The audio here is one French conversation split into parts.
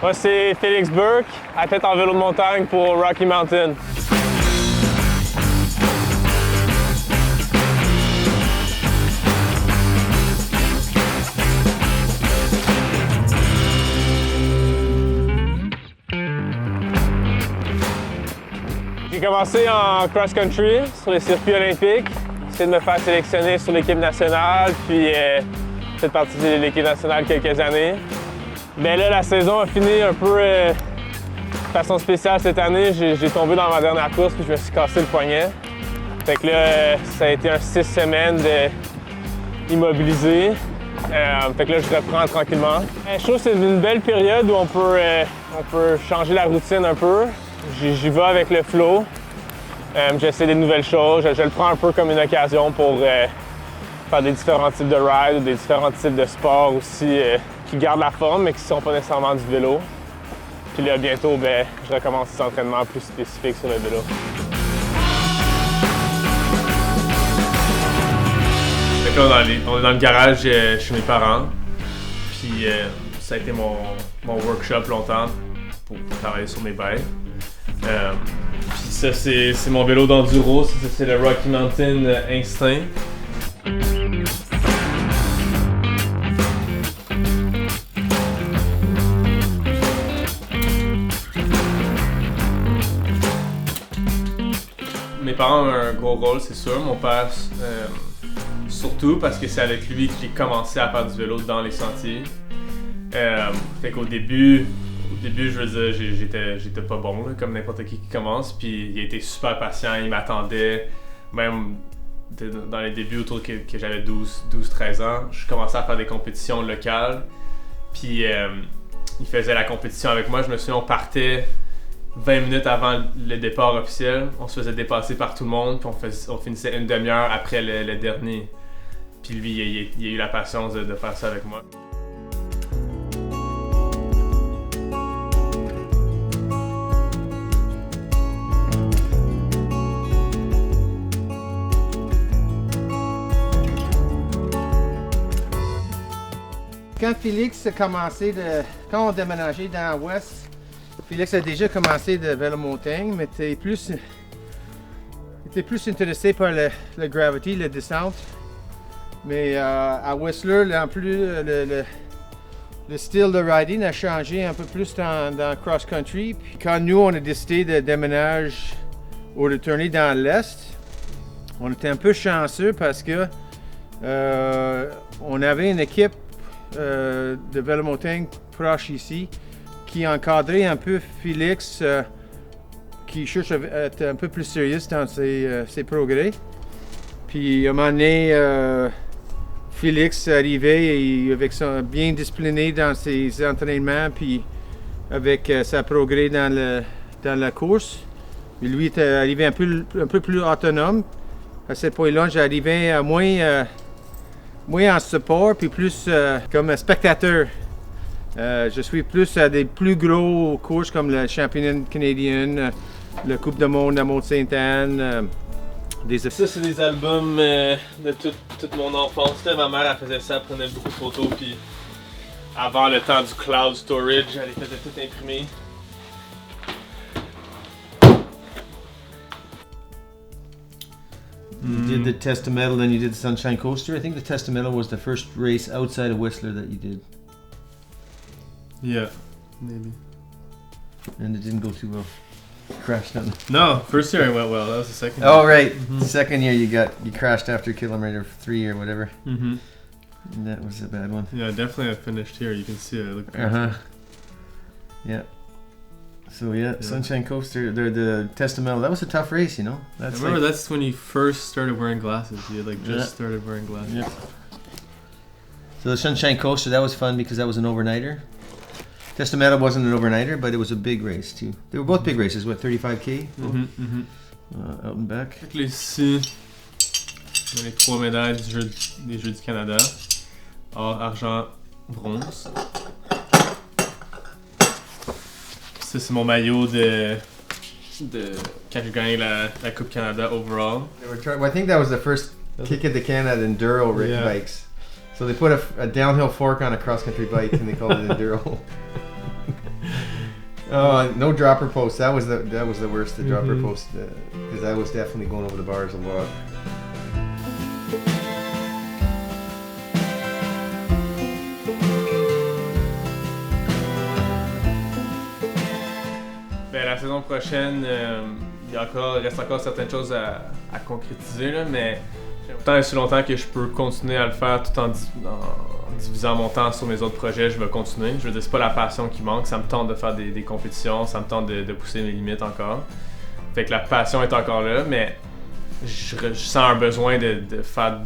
Moi, c'est Félix Burke, athlète en vélo de montagne pour Rocky Mountain. J'ai commencé en cross-country sur les circuits olympiques. J'ai essayé de me faire sélectionner sur l'équipe nationale, puis j'ai fait partie de l'équipe nationale quelques années. Bien là, la saison a fini un peu de façon spéciale cette année. J'ai tombé dans ma dernière course, puis je me suis cassé le poignet. Fait que là, ça a été un 6 semaines immobilisé. Fait que là, je reprends tranquillement. Je trouve que c'est une belle période où on peut changer la routine un peu. J'y vais avec le flow. J'essaie des nouvelles choses. Je le prends un peu comme une occasion pour faire des différents types de rides ou des différents types de sports aussi qui gardent la forme mais qui ne sont pas nécessairement du vélo. Puis là, bientôt, je recommence des entraînements plus spécifiques sur le vélo. Fait que là, on est dans le garage chez mes parents. Puis ça a été mon workshop longtemps pour travailler sur mes bikes. Puis ça, c'est mon vélo d'enduro. Ça, c'est le Rocky Mountain Instinct. Mes parents ont un gros rôle, c'est sûr. Mon père, surtout parce que c'est avec lui que j'ai commencé à faire du vélo dans les sentiers. Fait qu'au début, je veux dire, j'étais pas bon, là, comme n'importe qui commence. Puis il a été super patient, il m'attendait. Même dans les débuts, autour que j'avais 12-13 ans, je commençais à faire des compétitions locales. Puis il faisait la compétition avec moi. Je me souviens, on partait 20 minutes avant le départ officiel. On se faisait dépasser par tout le monde. Puis on finissait une demi-heure après le dernier. Puis lui, il a eu la patience de faire ça avec moi. Quand Félix a commencé quand on déménageait dans l'Ouest, Félix a déjà commencé de vélo montagne, mais était plus intéressé par la gravity, la descente. Mais à Whistler, en plus, le style de riding a changé un peu plus dans cross-country. Puis quand nous, on a décidé de déménager ou de tourner dans l'Est, on était un peu chanceux parce que on avait une équipe de vélo montagne proche ici qui encadrait un peu Félix qui cherche à être un peu plus sérieux dans ses progrès. Puis à un moment donné, Félix arrivait avec bien discipliné dans ses entraînements puis avec sa progrès dans la course. Et lui était arrivé un peu plus autonome. À ce point-là, j'arrivais à moins en support puis plus comme spectateur. Je suis plus à des plus gros courses comme le championnat canadien, le Coupe du monde à Mont-Sainte-Anne. Ça, c'est des albums de toute mon enfance. Là, ma mère, elle faisait ça, elle prenait beaucoup de photos. Puis avant le temps du cloud storage, elle les faisait tout imprimer. You did the Testamental, then you did the Sunshine Coaster. I think the Testamental was the first race outside of Whistler that you did. Yeah, maybe. And it didn't go too well. Crashed on it. No, first year it went well. That was the second year. Oh right, second year you crashed after kilometer 3 or whatever. Mm-hmm. And that was a bad one. Yeah, definitely I finished here. You can see I look pretty. Yeah. So yeah, Sunshine Coaster, the Testamental. That was a tough race, you know. I remember that's when you first started wearing glasses. You had just started wearing glasses. Yeah. So the Sunshine Coaster, that was fun because that was an overnighter. Testamental wasn't an overnighter, but it was a big race too. They were both big races. What, 35K? Out and back. Fait que là, ici, on a les 3 médailles des Jeux du Canada. Or, argent, bronze. Ça, c'est mon maillot de quand j'ai gagné la Coupe Canada overall. I think that was the first kick at the can at enduro bikes. So they put a downhill fork on a cross-country bike and they called it enduro. No dropper post. That was the worst. The dropper post, because I was definitely going over the bars a lot. Ben, la saison prochaine, il reste encore certaines choses à concrétiser, là, mais tant et si longtemps que je peux continuer à le faire tout en divisant mon temps sur mes autres projets, je vais continuer. Je veux dire, c'est pas la passion qui manque, ça me tente de faire des compétitions, ça me tente de pousser mes limites encore. Fait que la passion est encore là, mais je sens un besoin de faire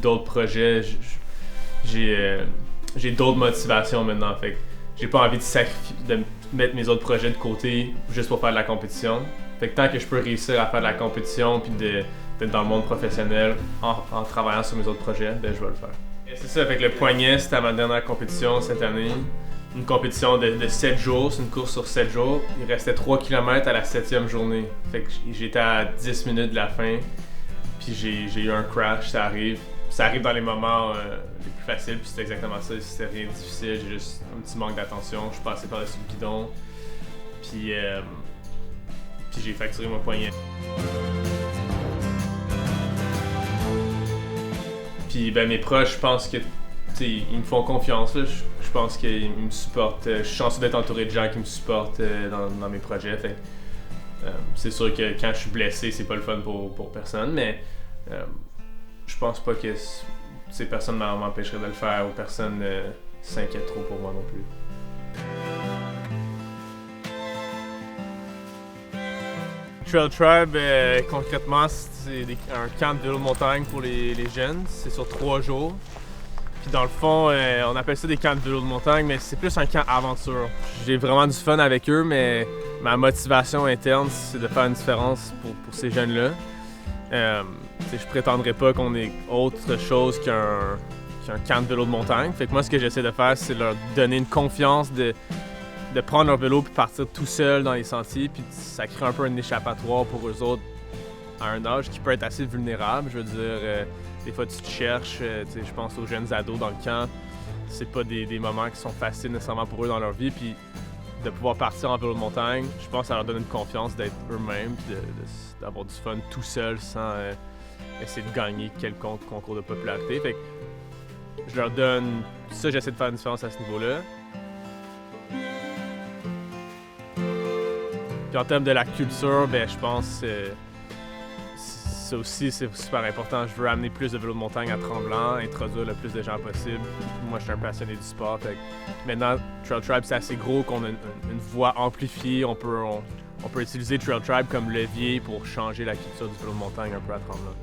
d'autres projets. J'ai d'autres motivations maintenant, fait que j'ai pas envie de mettre mes autres projets de côté juste pour faire de la compétition. Fait que tant que je peux réussir à faire de la compétition puis d'être dans le monde professionnel en travaillant sur mes autres projets, ben je vais le faire. Et c'est ça, avec le poignet, c'était ma dernière compétition cette année. Une compétition de 7 jours, c'est une course sur 7 jours. Il restait 3 km à la 7e journée. Fait que j'étais à 10 minutes de la fin, puis j'ai eu un crash, ça arrive. Ça arrive dans les moments les plus faciles, puis c'était exactement ça. C'était rien de difficile, j'ai juste un petit manque d'attention. Je suis passé par-dessus le guidon, puis j'ai fracturé mon poignet. Puis ben, mes proches, je pense que ils me font confiance. Là. Je pense qu'ils me supportent. Je suis chanceux d'être entouré de gens qui me supportent dans mes projets. Fait, c'est sûr que quand je suis blessé, c'est pas le fun pour personne, mais je pense pas que personne m'empêcherait de le faire ou personne s'inquiète trop pour moi non plus. Trail Tribe, concrètement, c'est un camp de vélo de montagne pour les jeunes. C'est sur 3 jours. Puis dans le fond, on appelle ça des camps de vélo de montagne, mais c'est plus un camp aventure. J'ai vraiment du fun avec eux, mais ma motivation interne, c'est de faire une différence pour ces jeunes-là. Je prétendrai pas qu'on est autre chose qu'un camp de vélo de montagne. Fait que moi, ce que j'essaie de faire, c'est leur donner une confiance de prendre leur vélo puis partir tout seul dans les sentiers, puis ça crée un peu un échappatoire pour eux autres à un âge qui peut être assez vulnérable. Je veux dire, des fois tu te cherches, je pense aux jeunes ados dans le camp, c'est pas des moments qui sont faciles nécessairement pour eux dans leur vie, puis de pouvoir partir en vélo de montagne, je pense que ça leur donne une confiance d'être eux-mêmes, puis d'avoir du fun tout seul sans essayer de gagner quelconque concours de popularité. Fait que je leur donne ça, j'essaie de faire une différence à ce niveau-là. Puis en termes de la culture, ben, je pense que ça aussi c'est super important. Je veux amener plus de vélos de montagne à Tremblant, introduire le plus de gens possible. Moi, je suis un passionné du sport. Fait que maintenant, Trail Tribe, c'est assez gros qu'on a une voix amplifiée. On peut utiliser Trail Tribe comme levier pour changer la culture du vélo de montagne un peu à Tremblant.